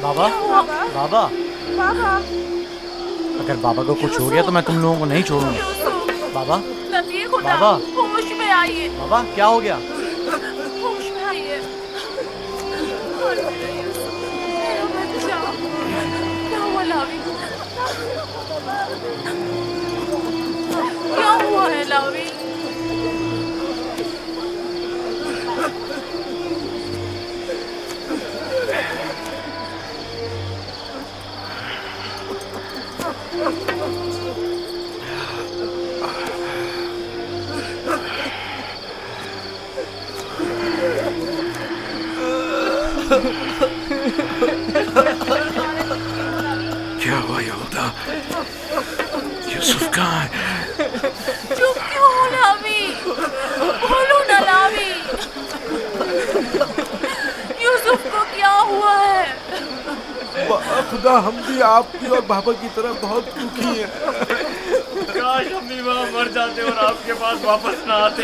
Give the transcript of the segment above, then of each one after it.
बाबा, बाबा, बाबा, अगर बाबा को कुछ हो गया तो मैं तुम लोगों को नहीं छोड़ूंगा। बाबा, नबी खुदा, बाबा, होश में आइए, बाबा क्या हो गया? होश में आइए। और मेरा बच्चा, क्या हुआ लावी? क्या हुआ है लावी? क्या हुआ यहूदा? यूसुफ कहाँ है? चुप क्यों हो लावी? बोलो ना लावी। यूसुफ को क्या हुआ है? खुदा, हम भी आपकी और बाबा की तरह बहुत दुखी हैं। काश हम भी वहाँ मर जाते और आपके पास वापस ना आते।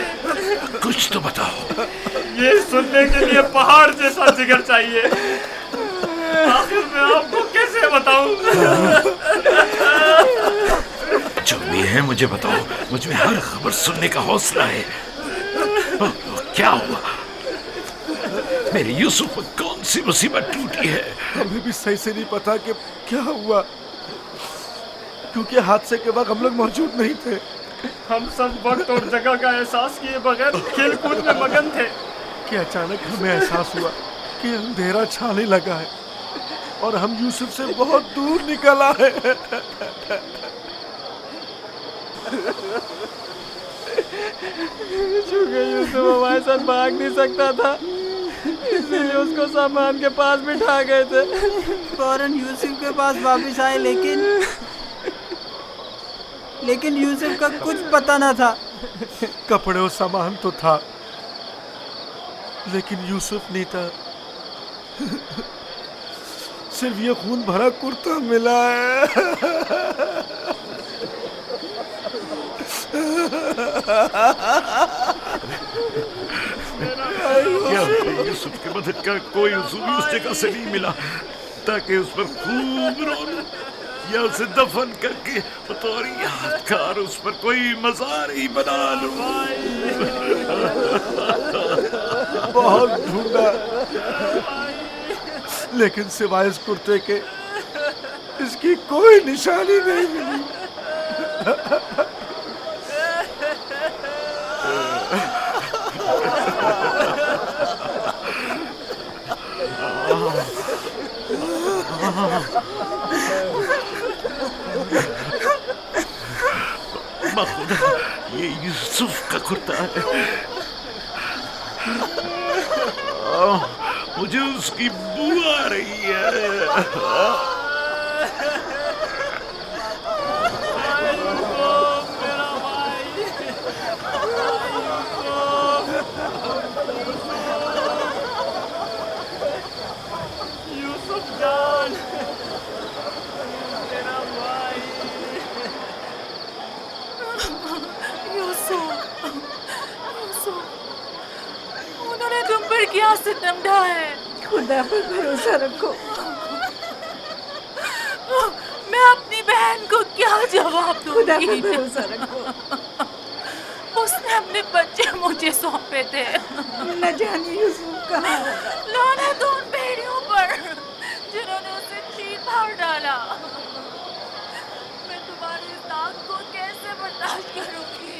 कुछ तो बताओ। ये सुनने के लिए पहाड़ जैसा जिगर चाहिए। आखिर मैं आपको कैसे बताऊं? जो भी है मुझे बताओ, मुझ में हर खबर सुनने का हौसला है। क्या हुआ? मेरे यूसुफ पर कौन सी मुसीबत टूटी है? हमें भी सही से नहीं पता कि क्या हुआ, क्योंकि हादसे के वक्त हम लोग मौजूद नहीं थे। हम सब वक्त और जगह का एहसास किए बगैर खेल कूद में मगन थे कि अचानक हमें एहसास हुआ कि अंधेरा छाने लगा है और हम यूसुफ से बहुत दूर निकल आए। चूंकि यूसुफ हमारे साथ भाग नहीं सकता था, इसीलिए उसको सामान के पास बिठा गए थे। फौरन यूसुफ के पास वापस आए, लेकिन यूसुफ का कुछ पता न था। कपड़े और सामान तो था, लेकिन यूसुफ नहीं था। सिर्फ ये खून भरा कुर्ता मिला है। क्या यूसुफ की मदद का कोई उसूल उस जगह से नहीं मिला ताकि उस पर खूब रोन या उसे दफन करके बतौर यादगार उस पर कोई मजार ही बना लूं। बहुत ढूंढा, लेकिन सिवाय इस कुर्ते के इसकी कोई निशानी नहीं मिली। खुदा, ये यूसुफ का कुर्ता है। मुझे उसकी बू आ रही है। उन्होंने तुम पर क्या सितम ढाया है? खुदा पर भरोसा रखो। मैं अपनी बहन को क्या जवाब खुदा दूंगी? पर भरोसा रखो। उसने अपने बच्चे मुझे सौंपे थे। न जाने यूसुफ कहाँ होगा। लानत उन भेड़ियों पर जिन्होंने उसे चीर फाड़ डाला। मैं तुम्हारे इस दाग को कैसे बर्दाश्त करूंगी?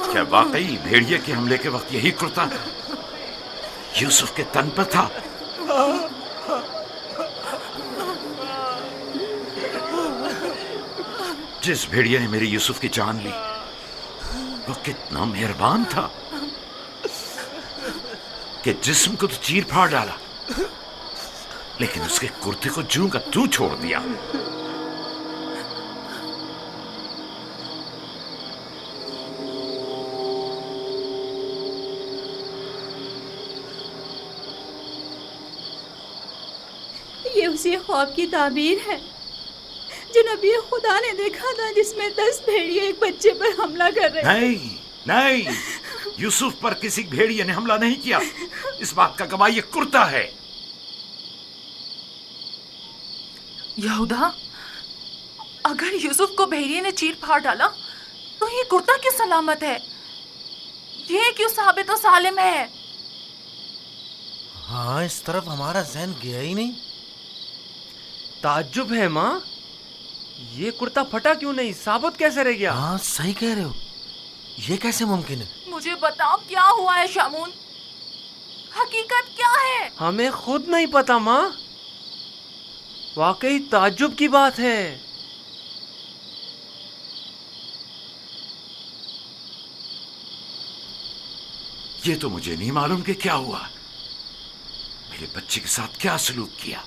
क्या वाकई भेड़िए के हमले के वक्त यही कुर्ता यूसुफ के तन पर था? जिस भेड़िए ने मेरे यूसुफ की जान ली वो कितना मेहरबान था कि जिस्म को तो चीर फाड़ डाला लेकिन उसके कुर्ते को जूं का तू छोड़ दिया। ये उसी ख्वाब की ताबीर है जो नबी खुदा ने देखा था, जिसमें 10 भेड़िए एक बच्चे पर हमला कर रहे। नहीं नहीं, यूसुफ पर किसी भेड़िए ने हमला नहीं किया। इस बात का गवाह ये कुर्ता है। यहूदा, अगर यूसुफ को भेड़िए ने चीर फाड़ डाला तो ये कुर्ता क्यों सलामत है? ये क्यों साबित और सालिम है? हाँ, इस तरफ हमारा ज़हन गया ही नहीं। ताज्जुब है माँ, ये कुर्ता फटा क्यों नहीं, साबुत कैसे रह गया? हाँ, सही कह रहे हो, ये कैसे मुमकिन है? मुझे बताओ क्या हुआ है शामून, हकीकत क्या है? हमें खुद नहीं पता माँ, वाकई ताज्जुब की बात है। ये तो मुझे नहीं मालूम कि क्या हुआ, मेरे बच्चे के साथ क्या सलूक किया।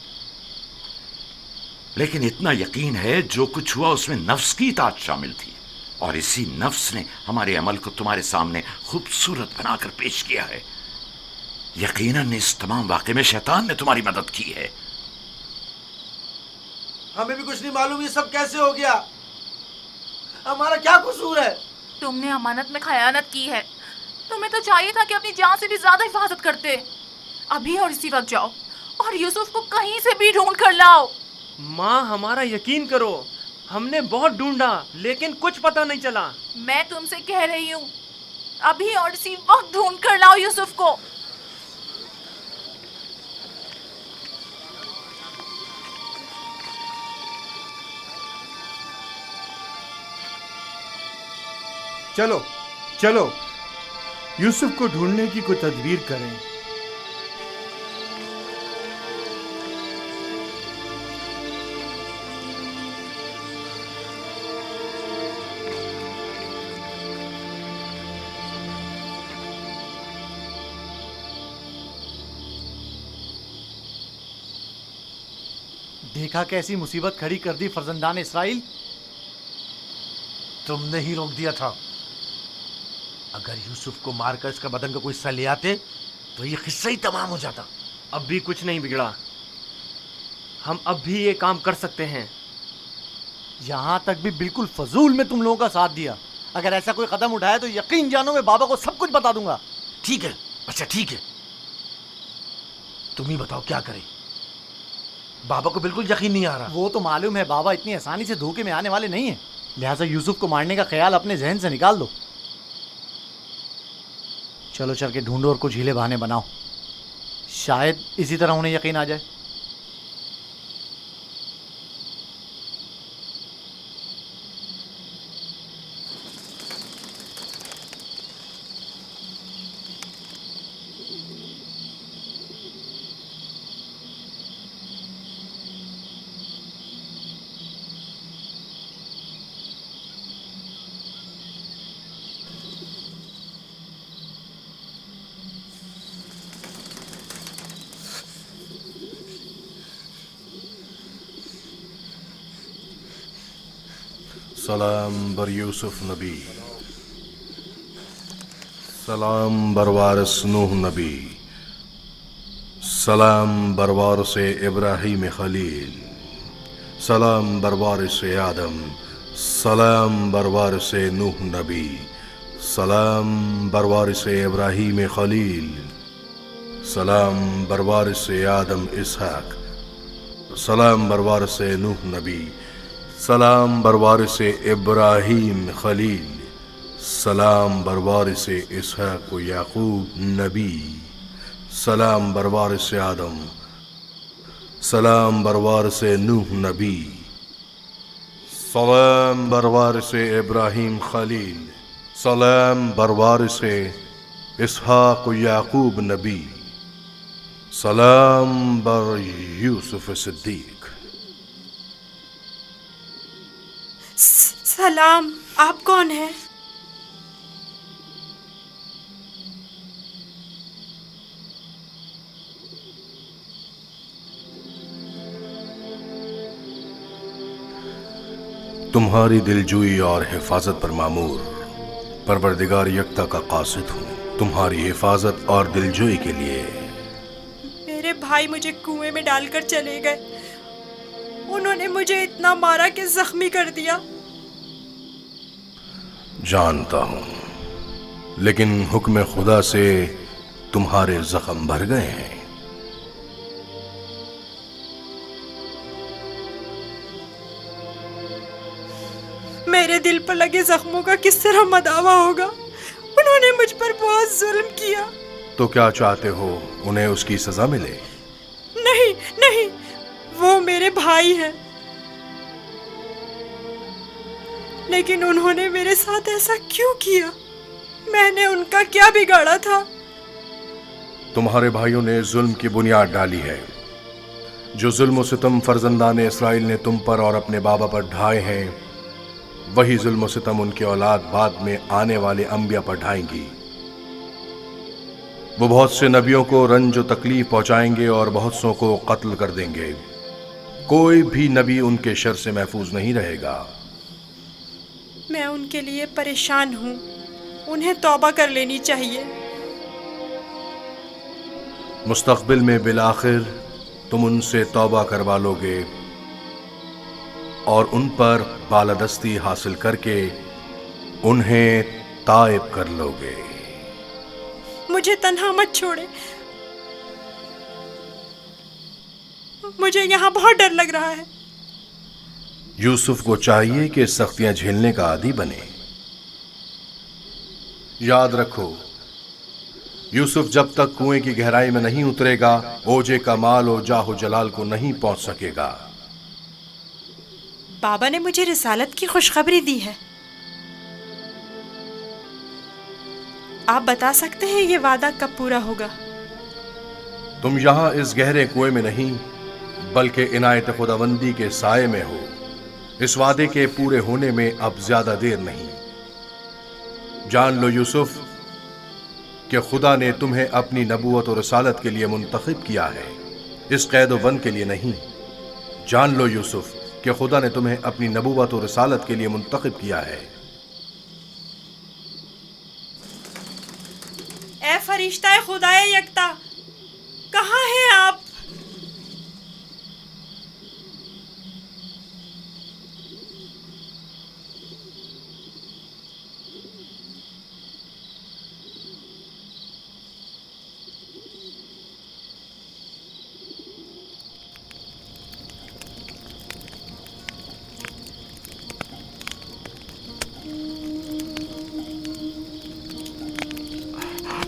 लेकिन इतना यकीन है जो कुछ हुआ उसमें नफ्स की इताअत शामिल थी, और इसी नफ्स ने हमारे अमल को तुम्हारे सामने खूबसूरत बनाकर पेश किया है। यकीनन इस तमाम वाक़े में शैतान ने तुम्हारी मदद की है। हमें भी कुछ नहीं मालूम ये सब कैसे हो गया, हमारा क्या कसूर है? तुमने अमानत में खयानत की है। तुम्हें तो चाहिए था कि अपनी जान से भी ज्यादा हिफाजत करते। अभी और इसी वक्त जाओ और यूसुफ को कहीं से भी ढूंढ कर लाओ। माँ, हमारा यकीन करो, हमने बहुत ढूंढा लेकिन कुछ पता नहीं चला। मैं तुमसे कह रही हूँ, अभी और इसी वक्त ढूंढ कर लाओ यूसुफ को। चलो चलो, यूसुफ को ढूंढने की कोई तदबीर करें। देखा कैसी मुसीबत खड़ी कर दी फर्जंदान इसराइल। तुमने ही रोक दिया था। अगर यूसुफ को मारकर इसका बदन का कोई हिस्सा ले आते तो ये किस्सा ही तमाम हो जाता। अब भी कुछ नहीं बिगड़ा, हम अब भी ये काम कर सकते हैं। यहाँ तक भी बिल्कुल फजूल में तुम लोगों का साथ दिया। अगर ऐसा कोई कदम उठाया तो यकीन जानो मैं बाबा को सब कुछ बता दूंगा। ठीक है, अच्छा ठीक है, तुम ही बताओ क्या करें। बाबा को बिल्कुल यकीन नहीं आ रहा। वो तो मालूम है बाबा इतनी आसानी से धोखे में आने वाले नहीं है, लिहाजा यूसुफ को मारने का ख्याल अपने जहन से निकाल दो। चलो चल के ढूंढो और कुछ हीले बहाने बनाओ, शायद इसी तरह उन्हें यकीन आ जाए। सलाम बर यूसुफ नबी, सलाम बर वारिस नूह नबी, सलाम बर वारिस इब्राहीम खलील, सलाम बर वारिस आदम, सलाम बर वारिस नूह नबी, सलाम बर वारिस इब्राहीम खलील, सलाम बर वारिस आदम इसहाक, सलाम बर वारिस नूह नबी, सलाम बर वारिस इब्राहीम खलील, सलाम बर वारिस इसहाक याकूब नबी, सलाम बर वारिस आदम, सलाम बर वारिस नूह नबी, सलाम बर वारिस इब्राहीम खलील, सलाम बर वारिस इसहाक याकूब नबी, सलाम बर यूसुफ सिद्दीक। सलाम, आप कौन हैं? तुम्हारी दिलजोई और हिफाजत पर मामूर परवरदिगार यकता का कासिद हूँ। तुम्हारी हिफाजत और दिलजोई के लिए। मेरे भाई मुझे कुएं में डालकर चले गए। उन्होंने मुझे इतना मारा कि जख्मी कर दिया। जानता हूँ, लेकिन हुक्म खुदा से तुम्हारे जख्म भर गए हैं। मेरे दिल पर लगे जख्मों का किस तरह मदावा होगा? उन्होंने मुझ पर बहुत जुल्म किया। तो क्या चाहते हो, उन्हें उसकी सजा मिले? नहीं नहीं, वो मेरे भाई हैं, लेकिन उन्होंने मेरे साथ ऐसा क्यों किया? मैंने उनका क्या बिगाड़ा था? तुम्हारे भाइयों ने जुल्म की बुनियाद डाली है। जो जुल्म सितम फर्जंदान इसराइल ने तुम पर और अपने बाबा पर ढाए हैं, वही जुल्म सितम उनकी औलाद बाद में आने वाले अंबिया पर ढाएंगी। वो बहुत से नबियों को रंज और तकलीफ पहुंचाएंगे और बहुत सौ को कत्ल कर देंगे। कोई भी नबी उनके शर से महफूज नहीं रहेगा। मैं उनके लिए परेशान हूँ। उन्हें तौबा कर लेनी चाहिए। मुस्तकबिल में बिलाखिर तुम उनसे तौबा करवा लोगे और उन पर बालादस्ती हासिल करके उन्हें ताइब कर लोगे। मुझे तन्हा मत छोड़े। मुझे यहाँ बहुत डर लग रहा है। यूसुफ को चाहिए कि सख्तियां झेलने का आदी बने। याद रखो, यूसुफ जब तक कुएं की गहराई में नहीं उतरेगा, ओजे का माल और जाहो जलाल को नहीं पहुंच सकेगा। बाबा ने मुझे रिसालत की खुशखबरी दी है। आप बता सकते हैं ये वादा कब पूरा होगा? तुम यहां इस गहरे कुएं में नहीं, बल्कि इनायत खुदाबंदी के साये में हो। इस वादे के पूरे होने में अब ज्यादा देर नहीं। जान लो यूसुफ कि खुदा ने तुम्हें अपनी नबूवत और रिसालत के लिए मुंतखब किया है, इस कैद व बंद के लिए नहीं। जान लो यूसुफ कि खुदा ने तुम्हें अपनी नबूवत और रिसालत के लिए मुंतखब किया है। ए फरिश्ता खुदाए यकता, कहाँ हैं आप?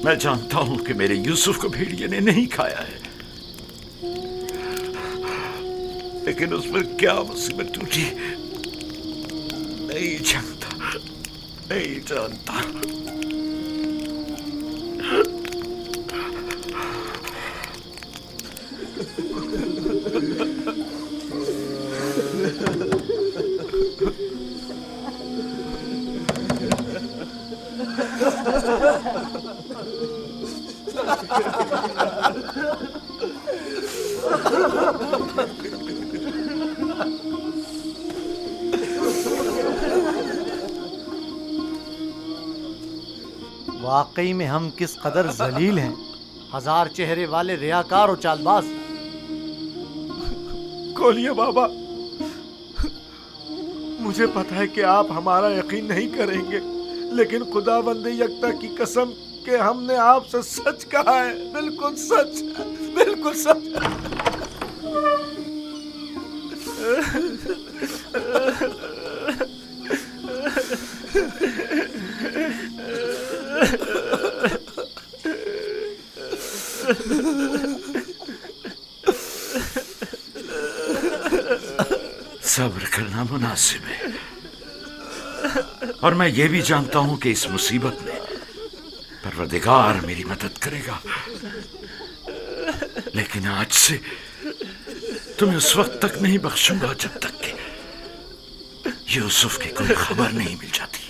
मैं जानता हूं कि मेरे यूसुफ को भेड़िए ने नहीं खाया है, लेकिन उस पर क्या मुसीबत टूटी नहीं जानता, नहीं जानता। वाकई में हम किस कदर जलील हैं, हजार चेहरे वाले रियाकार और चालबाज। खोलिए बाबा, मुझे पता है कि आप हमारा यकीन नहीं करेंगे, लेकिन खुदावंद यकता की कसम कि हमने आपसे सच कहा है, बिल्कुल सच, बिल्कुल सच। सब्र करना मुनासिब है, और मैं ये भी जानता हूं कि इस मुसीबत में परवरदिगार मेरी मदद करेगा। लेकिन आज से तुम्हें उस वक्त तक नहीं बख्शूंगा जब तक कि यूसुफ की कोई खबर नहीं मिल जाती।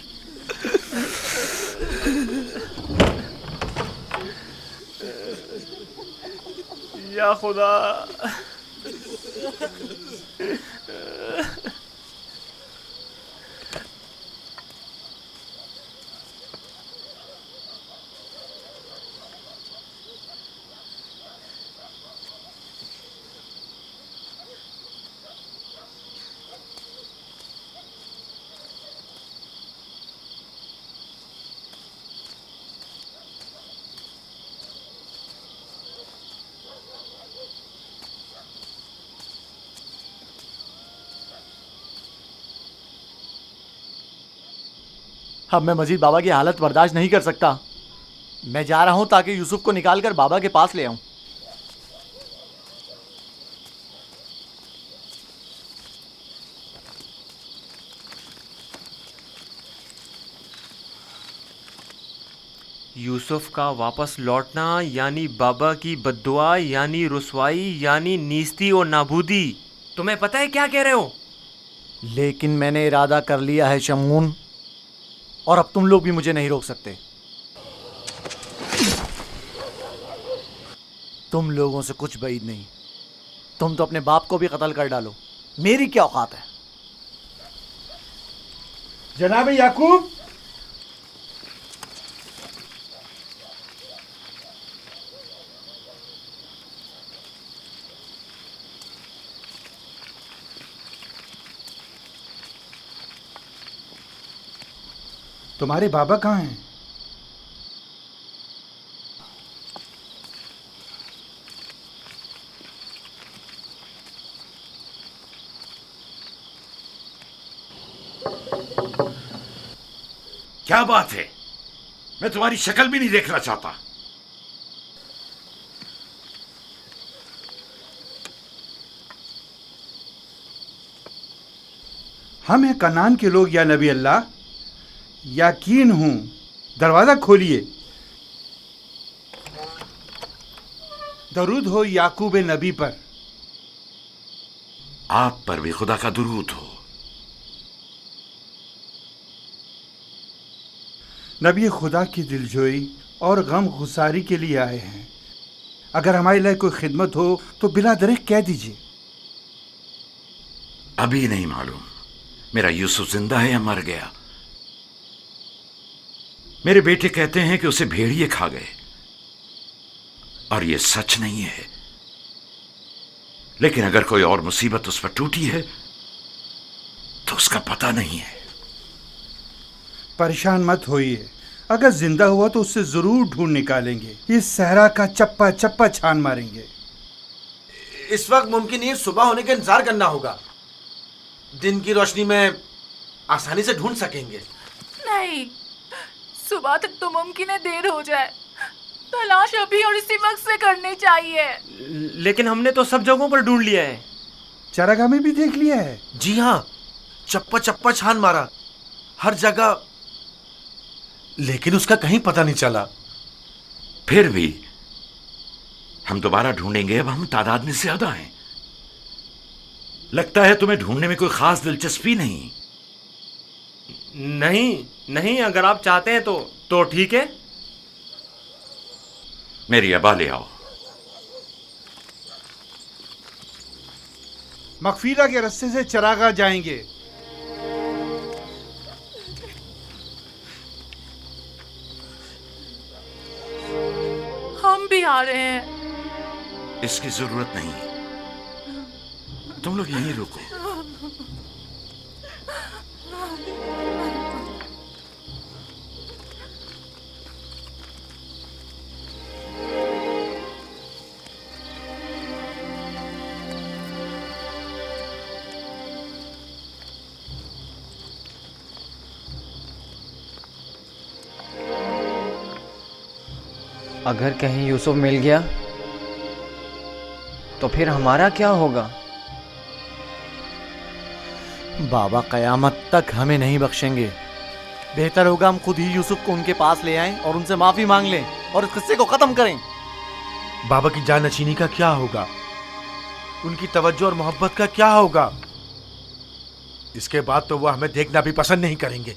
या खुदा, अब मैं मजीद बाबा की हालत बर्दाश्त नहीं कर सकता। मैं जा रहा हूं ताकि यूसुफ को निकाल कर बाबा के पास ले आऊं। यूसुफ का वापस लौटना यानी बाबा की बद्दुआ यानी रुसवाई यानी नीस्ती और नाबूदी। तुम्हें पता है क्या कह रहे हो? लेकिन मैंने इरादा कर लिया है शमून, और अब तुम लोग भी मुझे नहीं रोक सकते। तुम लोगों से कुछ बैद नहीं। तुम तो अपने बाप को भी कत्ल कर डालो, मेरी क्या औकात है। जनाब याकूब, तुम्हारे बाबा कहाँ हैं? क्या बात है? मैं तुम्हारी शक्ल भी नहीं देखना चाहता। हम हैं कनान के लोग या नबी अल्लाह, यकीन हूं, दरवाजा खोलिए। दरूद हो याकूब नबी पर। आप पर भी खुदा का दुरूद हो। नबी खुदा की दिलजोई और गम गुसारी के लिए आए हैं। अगर हमारे लिए कोई खिदमत हो तो बिला दरेक कह दीजिए। अभी नहीं मालूम मेरा यूसुफ जिंदा है या मर गया। मेरे बेटे कहते हैं कि उसे भेड़िए खा गए, और यह सच नहीं है। लेकिन अगर कोई और मुसीबत उस पर टूटी है तो उसका पता नहीं है। परेशान मत होइए, अगर जिंदा हुआ तो उससे जरूर ढूंढ निकालेंगे। इस सहरा का चप्पा चप्पा छान मारेंगे। इस वक्त मुमकिन नहीं, सुबह होने का इंतजार करना होगा। दिन की रोशनी में आसानी से ढूंढ सकेंगे। नहीं, सुबह तक तो मुमकिन है देर हो जाए। तलाश अभी और इसी वक्त से करनी चाहिए। लेकिन हमने तो सब जगहों पर ढूंढ लिया है। चरागाह में भी देख लिया है। जी हाँ, चप्पा चप्पा छान मारा हर जगह, लेकिन उसका कहीं पता नहीं चला। फिर भी हम दोबारा ढूंढेंगे। अब हम तादाद में ज्यादा हैं। लगता है तुम्हें ढूंढने में कोई खास दिलचस्पी नहीं। नहीं, अगर आप चाहते हैं तो ठीक है। मेरी अबा ले आओ। मगफीरा के रास्ते से चरागाह जाएंगे। हम भी आ रहे हैं। इसकी जरूरत नहीं, तुम लोग यहीं रुको। अगर कहीं यूसुफ मिल गया तो फिर हमारा क्या होगा? बाबा कयामत तक हमें नहीं बख्शेंगे। बेहतर होगा हम खुद ही यूसुफ को उनके पास ले आएं और उनसे माफी मांग लें और इस किस्से को खत्म करें। बाबा की जाननशीनी का क्या होगा? उनकी तवज्जो और मोहब्बत का क्या होगा? इसके बाद तो वो हमें देखना भी पसंद नहीं करेंगे।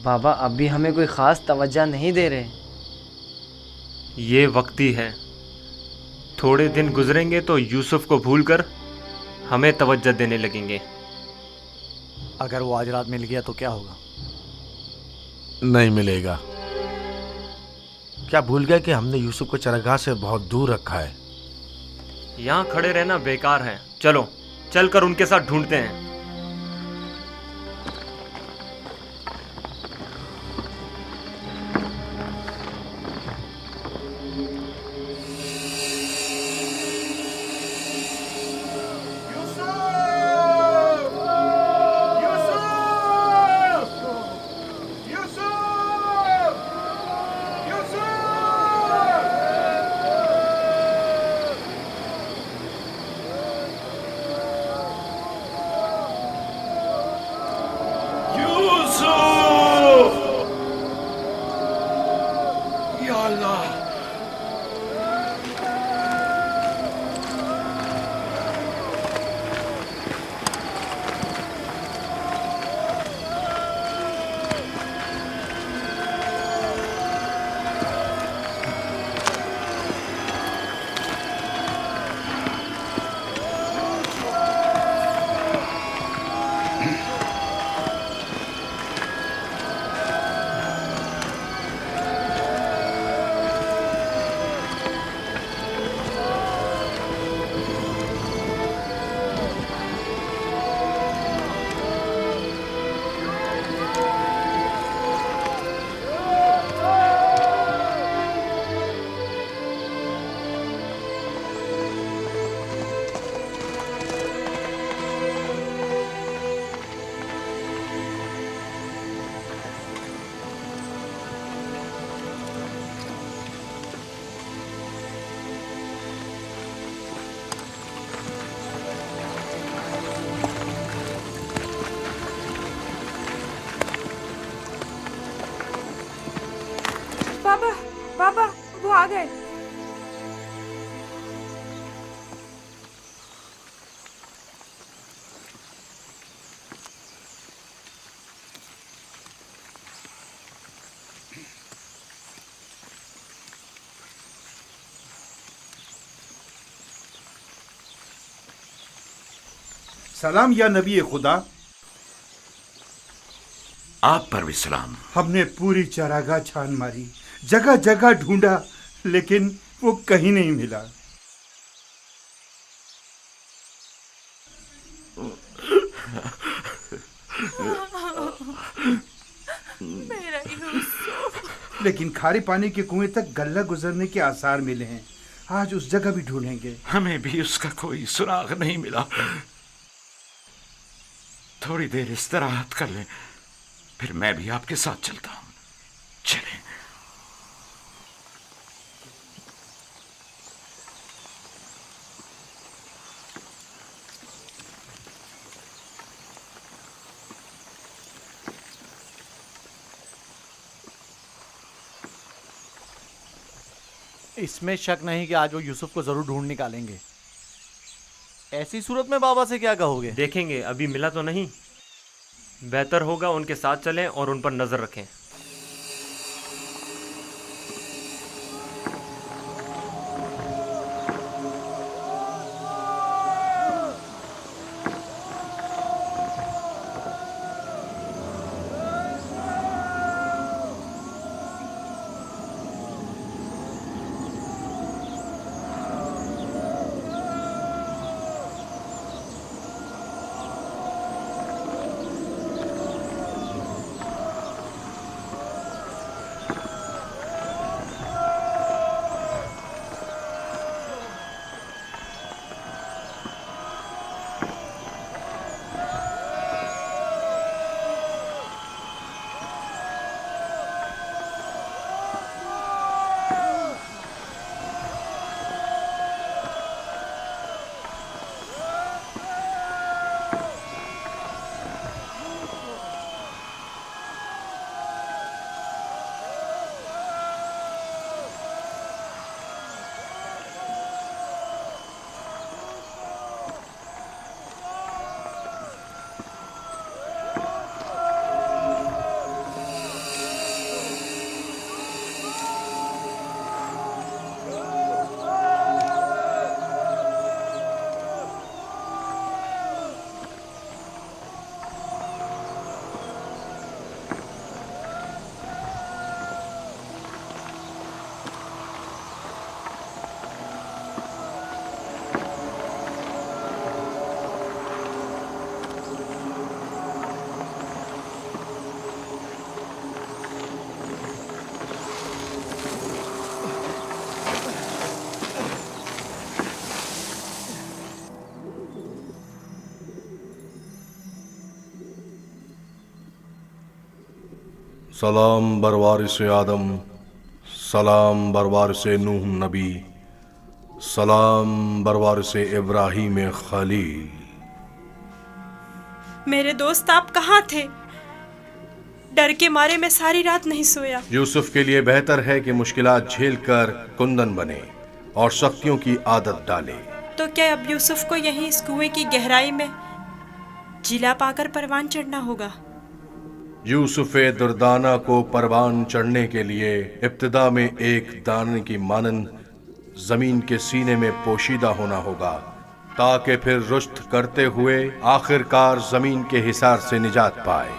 बाबा अब भी हमें कोई खास तवज्जो नहीं दे रहे। ये वक्ती है। थोड़े दिन गुजरेंगे तो यूसुफ को भूलकर हमें तवज्जो देने लगेंगे। अगर वो आज रात मिल गया तो क्या होगा? नहीं मिलेगा। क्या भूल गए कि हमने यूसुफ को चरागाह से बहुत दूर रखा है? यहाँ खड़े रहना बेकार है। चलो चलकर उनके साथ ढूंढते हैं। आ गए। सलाम या नबी खुदा। आप पर भी सलाम। हमने पूरी चरागाह छान मारी, जगह जगह ढूंढा, लेकिन वो कहीं नहीं मिला। मेरा यूसुफ। लेकिन खारे पानी के कुएं तक गल्ला गुजरने के आसार मिले हैं। आज उस जगह भी ढूंढेंगे। हमें भी उसका कोई सुराग नहीं मिला। थोड़ी देर इस्तराहत कर लें, फिर मैं भी आपके साथ चलता हूं। चलें। इसमें शक नहीं कि आज वो यूसुफ को जरूर ढूंढ निकालेंगे। ऐसी सूरत में बाबा से क्या कहोगे? देखेंगे, अभी मिला तो नहीं। बेहतर होगा उनके साथ चलें और उन पर नजर रखें। सलाम बरवारिस आदम, सलाम बरवारिस नूह नबी, सलाम बरवारिस इब्राहीम खलील। मेरे दोस्त, आप कहाँ थे? डर के मारे मैं सारी रात नहीं सोया। यूसुफ के लिए बेहतर है कि मुश्किलात झेल कर कुंदन बने और शक्तियों की आदत डाले। तो क्या अब यूसुफ को यहीं इस कुएं की गहराई में जिला पाकर परवान चढ़ना होगा? यूसुफ दुर्दाना को परवान चढ़ने के लिए इब्तिदा में एक दाने की मानंद जमीन के सीने में पोशीदा होना होगा, ताकि फिर रुश्त करते हुए आखिरकार जमीन के हिसार से निजात पाए।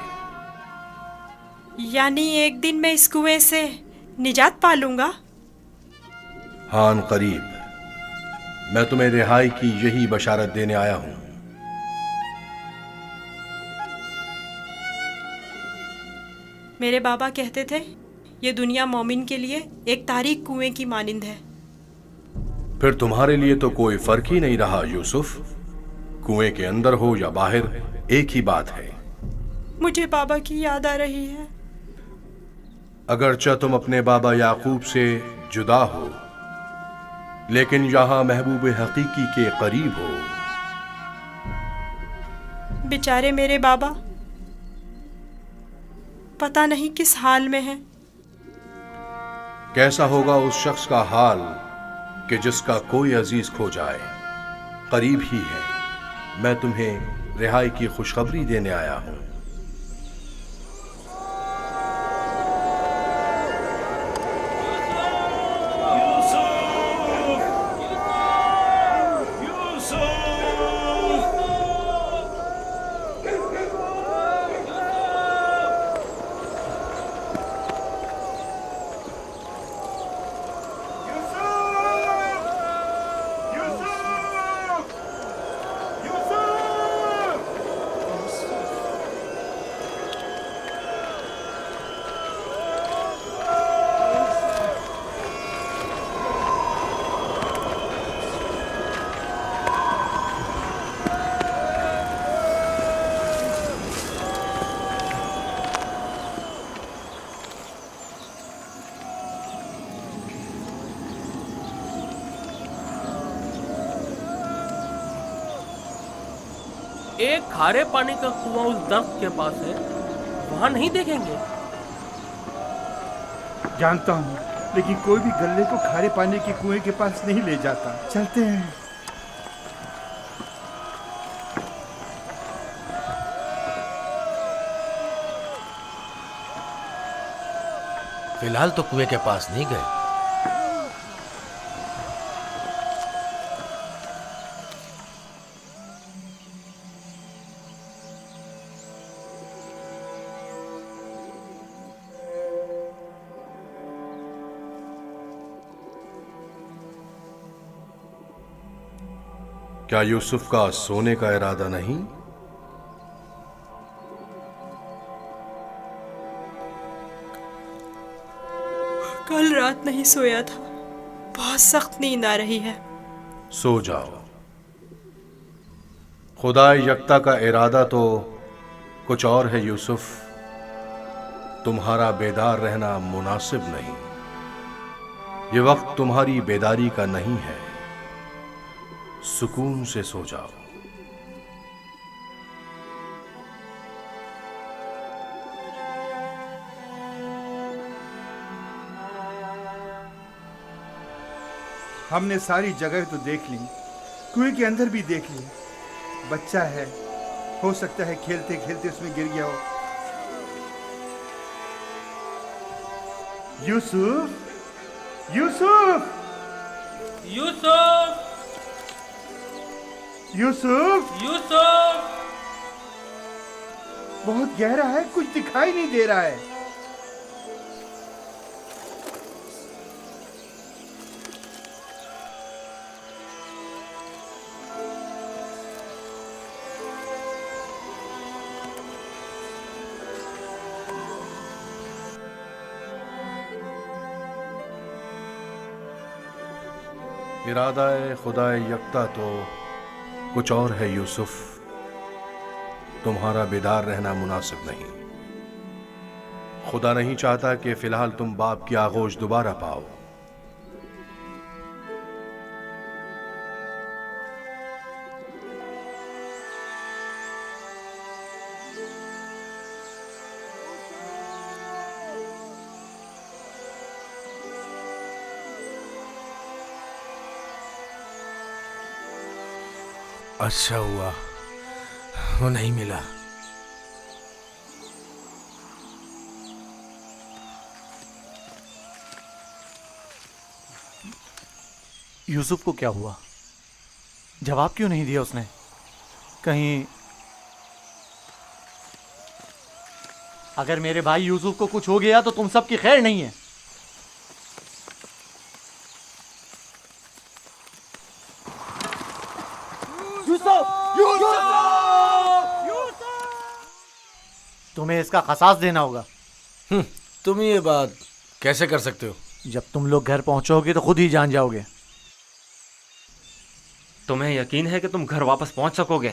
यानी एक दिन मैं इस कुएं से निजात पा लूंगा? हान करीब। मैं तुम्हें रिहाई की यही बशारत देने आया हूं। मेरे बाबा कहते थे ये दुनिया मोमिन के लिए एक तारीक कुएं की मानिंद है। फिर तुम्हारे लिए तो कोई फर्क ही नहीं रहा यूसुफ। कुएं के अंदर हो या बाहर, एक ही बात है। मुझे बाबा की याद आ रही है। अगरचा तुम अपने बाबा याकूब से जुदा हो, लेकिन यहां महबूब हकीकी के करीब हो। बेचारे मेरे बाबा पता नहीं किस हाल में हैं। कैसा होगा उस शख्स का हाल कि जिसका कोई अजीज खो जाए। करीब ही है, मैं तुम्हें रिहाई की खुशखबरी देने आया हूं। एक खारे पानी का कुआं उस दर्ख्त के पास है, वहां नहीं देखेंगे? जानता हूँ, लेकिन कोई भी गल्ले को खारे पानी के कुएं के पास नहीं ले जाता। चलते हैं। फिलहाल तो कुएं के पास नहीं गए। क्या यूसुफ का सोने का इरादा नहीं? कल रात नहीं सोया था, बहुत सख्त नींद आ रही है। सो जाओ। खुदा यकता का इरादा तो कुछ और है यूसुफ। तुम्हारा बेदार रहना मुनासिब नहीं। ये वक्त तुम्हारी बेदारी का नहीं है। सुकून से सो जाओ। हमने सारी जगह तो देख ली, कुएं के अंदर भी देख ली। बच्चा है, हो सकता है खेलते खेलते उसमें गिर गया हो। यूसुफ, यूसुफ, यूसुफ, यूसुफ, यूसुफ। बहुत गहरा है, कुछ दिखाई नहीं दे रहा है। इरादा खुदा यकता तो कुछ और है यूसुफ। तुम्हारा बेदार रहना मुनासिब नहीं। खुदा नहीं चाहता कि फिलहाल तुम बाप की आगोश दोबारा पाओ। अच्छा हुआ वो नहीं मिला। यूसुफ को क्या हुआ? जवाब क्यों नहीं दिया उसने? कहीं अगर मेरे भाई यूसुफ को कुछ हो गया तो तुम सबकी खैर नहीं है। तुम्हें इसका खसास देना होगा। तुम ये बात कैसे कर सकते हो? जब तुम लोग घर पहुंचोगे तो खुद ही जान जाओगे। तुम्हें यकीन है कि तुम घर वापस पहुंच सकोगे?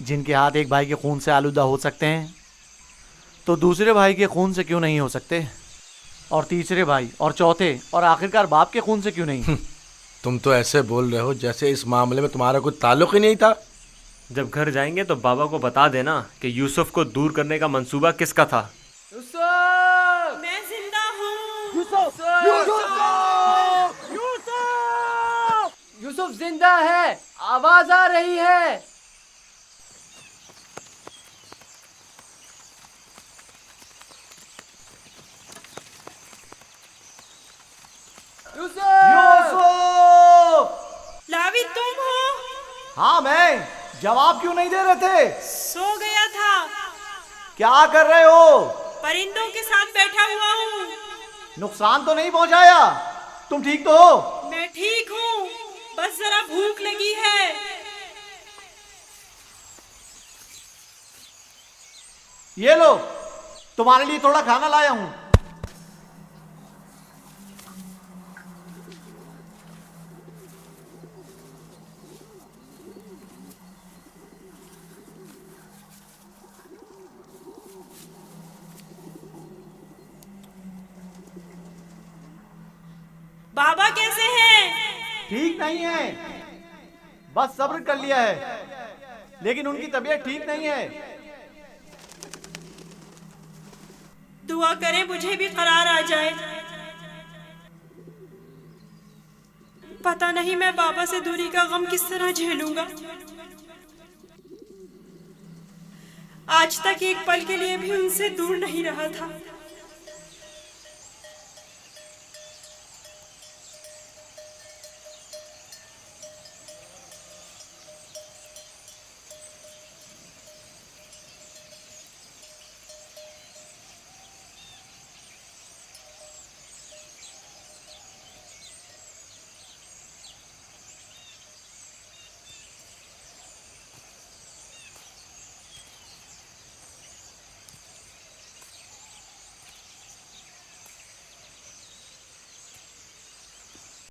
जिनके हाथ एक भाई के खून से आलूदा हो सकते हैं तो दूसरे भाई के खून से क्यों नहीं हो सकते? और तीसरे भाई और चौथे और आखिरकार बाप के खून से क्यों नहीं? तुम तो ऐसे बोल रहे हो जैसे इस मामले में तुम्हारा कोई ताल्लुक ही नहीं था। जब घर जाएंगे तो बाबा को बता देना कि यूसुफ को दूर करने का मंसूबा किसका था। मैं यूसुफ जिंदा है, आवाज आ रही है। यूसुफ! लावी तुम हो? हाँ मैं। जवाब क्यों नहीं दे रहे थे? सो गया था। क्या कर रहे हो? परिंदों के साथ बैठा हुआ हूँ। नुकसान तो नहीं पहुंचाया? तुम ठीक तो हो? मैं ठीक हूँ, बस जरा भूख लगी है। ये लो, तुम्हारे लिए थोड़ा खाना लाया हूं। बाबा कैसे हैं? ठीक नहीं है, बस सब्र कर लिया है, लेकिन उनकी तबीयत ठीक नहीं है। दुआ करें मुझे भी करार आ जाए। पता नहीं मैं बाबा से दूरी का गम किस तरह झेलूंगा। आज तक एक पल के लिए भी उनसे दूर नहीं रहा था।